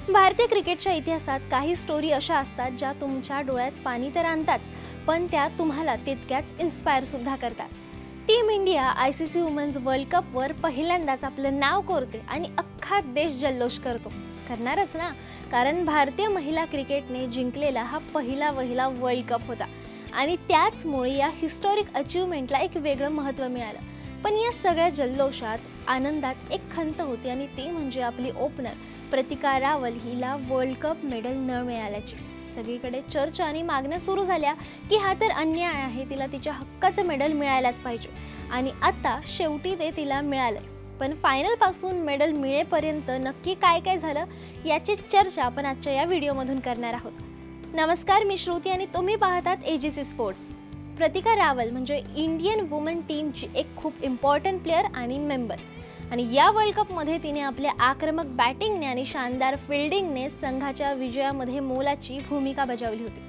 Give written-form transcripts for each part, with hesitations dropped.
भारतीय क्रिकेटच्या इतिहासात काही स्टोरी अशा असतात ज्या तुमच्या डोळ्यात पाणी तर आणताच, पण त्या तुम्हाला तितक्याच इन्स्पायर सुद्धा करतात। Team India ICC women's world कपवर पहिल्यांदाच आपलं नाव कोरते आणि अख्खा देश जल्लोष करणारच ना, कारण भारतीय महिला क्रिकेटने जिंकलेला हा पहिला वर्ल्ड कप होता आणि त्याचमुळे या हिस्टॉरिक अचीवमेंटला एक वेगळं महत्त्व मिळालं। पण या सगळ्या जल्लोषात आनंदात एक खंत होती आणि ती म्हणजे आपली ओपनर प्रतिका रावल हिला वर्ल्ड कप मेडल न मिळाल्याची। सगळीकडे चर्चा आणि मागण्या सुरू झाल्या की हा तर अन्याय आहे, तिला तिच्या हक्काचं मेडल मिळायलाच पाहिजे आणि आता शेवटी ते तिला मिळालंय। पण फायनल पासून मेडल मिळेपर्यंत नक्की काय काय झालं याची चर्चा आपण आजच्या या व्हिडिओमधून करणार आहोत। नमस्कार, मी श्रुती आणि तुम्ही पाहतात एजीसी स्पोर्ट्स। प्रतिका रावल म्हणजे इंडियन वुमन टीमची एक खूप इम्पॉर्टंट प्लेयर आणि मेंबर, आणि या वर्ल्ड कपमध्ये तिने आपल्या आक्रमक बॅटिंगने आणि शानदार फिल्डिंगने संघाच्या विजयामध्ये मोलाची भूमिका बजावली होती।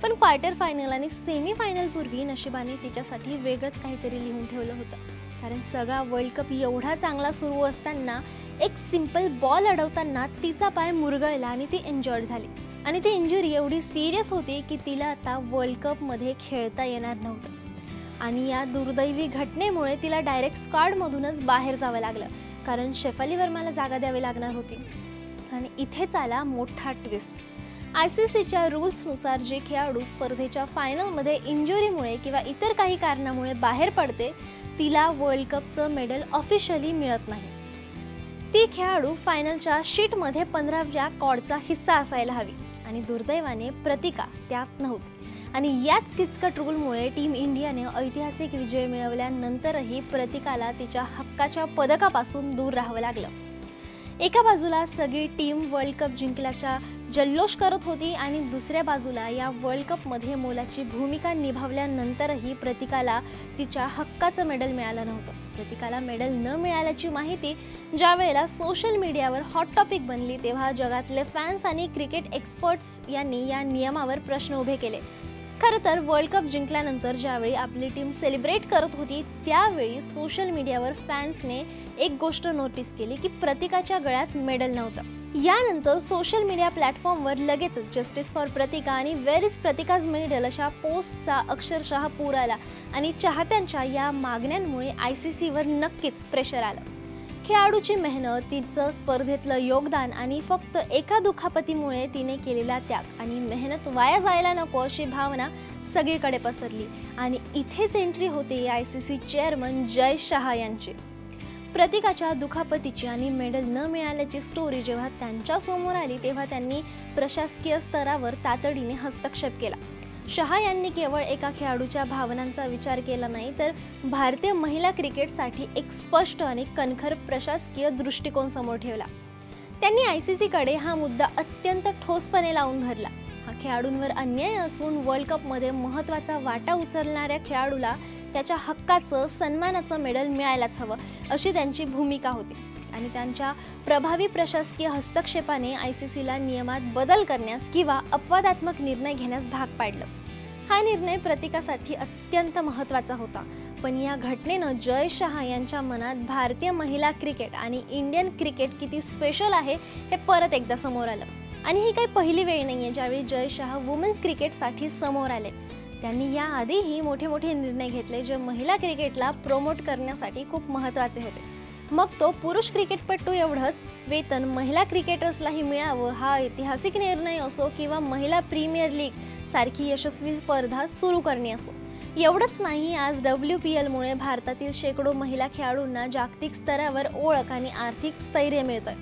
पण क्वार्टर फायनल आणि सेमी फायनल पूर्वी नशिबाने तिच्यासाठी वेगळंच काहीतरी लिहून ठेवलं होतं, कारण सगळा वर्ल्ड कप एवढा चांगला सुरू असताना एक सिंपल बॉल अडवताना तिचा पाय मुरगळला आणि ती इंजर्ड झाली आणि ती इंजुरी एवढी सिरियस होती की तिला आता वर्ल्ड कपमध्ये खेळता येणार नव्हतं आणि या दुर्दैवी घटनेमुळे तिला डायरेक्ट स्क्वॉडमधूनच बाहेर जावं लागलं, कारण शेफाली वर्माला जागा द्यावी लागणार होती। आणि इथेच आला मोठा ट्विस्ट। आयसीसीच्या रूल्सनुसार जे खेळाडू स्पर्धेच्या फायनलमध्ये इंजुरीमुळे किंवा इतर काही कारणामुळे बाहेर पडते तिला वर्ल्ड कपचं मेडल ऑफिशियली मिळत नाही। ती खेळाडू फायनलच्या शीटमध्ये 15व्या कॉडचा हिस्सा असायला हवी आणि दुर्दैवाने प्रतिका त्यात नव्हती आणि याच किचकट रूलमुळे टीम इंडियाने ऐतिहासिक विजय मिळवल्यानंतरही प्रतिकाला तिच्या हक्काच्या पदकापासून दूर राहावं लागलं। एका बाजूला सगळी टीम वर्ल्ड कप जिंकल्याचा जल्लोष करत होती आणि दुसऱ्या बाजूला या वर्ल्ड कपमध्ये मोलाची भूमिका निभावल्यानंतरही प्रतिकाला तिच्या हक्काचं मेडल मिळालं नव्हतं। प्रतिकाला मेडल न मिळाल्याची माहिती ज्या वेळेला सोशल मीडियावर हॉट टॉपिक बनली तेव्हा जगातले फॅन्स आणि क्रिकेट एक्सपर्ट्स यांनी या नियमावर प्रश्न उभे केले। खरं तर वर्ल्ड कप जिंकल्यानंतर ज्यावेळी आपली टीम सेलिब्रेट करत होती त्यावेळी सोशल मीडियावर फॅन्सने एक गोष्ट नोटीस केली की प्रतिकाच्या गळ्यात मेडल नव्हतं। यानंतर सोशल मीडिया प्लॅटफॉर्मवर लगेचच जस्टिस फॉर प्रतिका आणि वेअर इज प्रतिकाज मेडल अशा पोस्टचा अक्षरशः पूर आला आणि चाहत्यांच्या या मागण्यांमुळे आयसीसीवर नक्कीच प्रेशर आलं। खेळाडूची मेहनत, तिचं स्पर्धेतलं योगदान आणि फक्त एका दुखापतीमुळे तिने केलेला त्याग आणि मेहनत वाया जायला नको अशी भावना सगळीकडे पसरली आणि इथेच एंट्री होते आयसीसी चेअरमन जय शाह यांची। प्रतिकाच्या दुखापतीची आणि मेडल न मिळाल्याची स्टोरी जेव्हा त्यांच्या समोर आली तेव्हा त्यांनी प्रशासकीय स्तरावर तातडीने हस्तक्षेप केला। शाह यांनी केवळ एका खेळाडूच्या भावनांचा विचार केला नाही, तर भारतीय महिला क्रिकेटसाठी एक स्पष्ट आणि कणखर प्रशासकीय दृष्टिकोन समोर ठेवला। त्यांनी आयसीसीकडे हा मुद्दा अत्यंत ठोसपणे लावून धरला। हा खेळाडूंवर अन्याय असून वर्ल्ड कपमध्ये महत्त्वाचा वाटा उचलणाऱ्या खेळाडूला त्याच्या हक्काचं सन्मानाचं मेडल मिळायलाच हवं अशी त्यांची भूमिका होती आणि त्यांच्या प्रभावी प्रशासकीय हस्तक्षेपाने आयसीसीला नियमात बदल करण्यास किंवा अपवादात्मक निर्णय घेण्यास भाग पाडलं। हा निर्णय प्रतिकासाठी अत्यंत महत्त्वाचा होता, पण या घटनेनं जय शाह यांच्या मनात भारतीय महिला क्रिकेट आणि इंडियन क्रिकेट किती स्पेशल आहे हे परत एकदा समोर आलं। आणि ही काही पहिली वेळ नाहीये ज्यावेळी जय शाह वुमेन्स क्रिकेटसाठी समोर आले। त्यांनी याआधीही मोठे निर्णय घेतले जे महिला क्रिकेटला प्रमोट करण्यासाठी खूप महत्त्वाचे होते। मग तो पुरुष क्रिकेटपटू एवढंच वेतन महिला क्रिकेटर्सलाही मिळावं हा ऐतिहासिक निर्णय असो किंवा महिला प्रीमियर लीग सारखी यशस्वी स्पर्धा सुरू करणे असो। एवढंच नाही, आज WPLमुळे भारतातील शेकडो महिला खेळाडूंना जागतिक स्तरावर ओळख आणि आर्थिक स्थैर्य मिळतंय।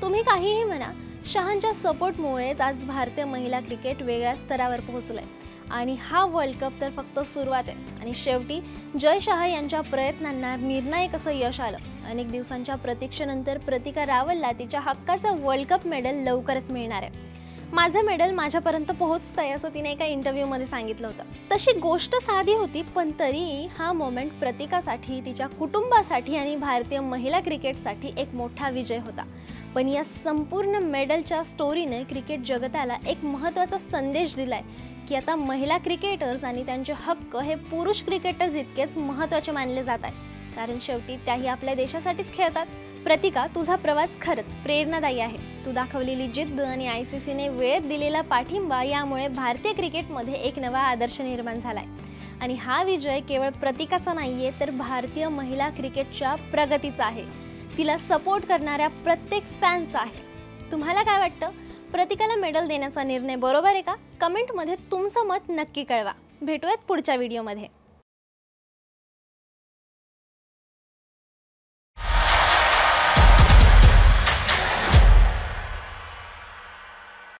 तुम्ही काहीही म्हणा, शाहांच्या सपोर्टमुळेच आज भारतीय महिला क्रिकेट वेगळ्या स्तरावर पोहोचलंय आणि हा वर्ल्ड कप तर फक्त सुरुवात आहे। आणि शेवटी जय शाह यांच्या प्रयत्नांना निर्णायक असं यश आलं। अनेक दिवसांच्या प्रतीक्षेनंतर प्रतिका रावलला तिच्या हक्काचं वर्ल्ड कप मेडल लवकरच मिळणार आहे। माझं मेडल माझ्यापर्यंत पोहोचतंय असं तिने एका इंटरव्ह्यूमध्ये सांगितलं होतं। तशी गोष्ट साधी होती, पण तरीही हा मोमेंट प्रतिकासाठी, तिच्या कुटुंबासाठी आणि भारतीय महिला क्रिकेटसाठी एक मोठा विजय होता। पण या संपूर्ण मेडलच्या स्टोरीने क्रिकेट जगताला एक महत्त्वाचा संदेश दिलाय की आता महिला क्रिकेटर्स आणि त्यांचे हक्क हे पुरुष क्रिकेटर्स इतकेच महत्त्वाचे मानले जात आहेत, कारण शेवटी त्याही आपल्या देशासाठीच खेळतात। प्रतिका, तुझा प्रवास खरंच प्रेरणादायी आहे. तू दाखवलेली जिद्द आणि ICCने वेळेत दिलेला पाठिंबा यामुळे भारतीय क्रिकेटमध्ये एक नवा आदर्श निर्माण झालाय. आणि हा विजय केवळ प्रतिकाचा नाहीये, तर भारतीय महिला क्रिकेटच्या प्रगतीचा आहे. तिला सपोर्ट करणाऱ्या प्रत्येक फॅन्सचा आहे. तुम्हाला काय वाटतं? प्रतिकाला मेडल देण्याचा निर्णय बरोबर आहे का? कमेंटमध्ये तुमचं मत नक्की कळवा. भेटूयात पुढच्या व्हिडिओमध्ये.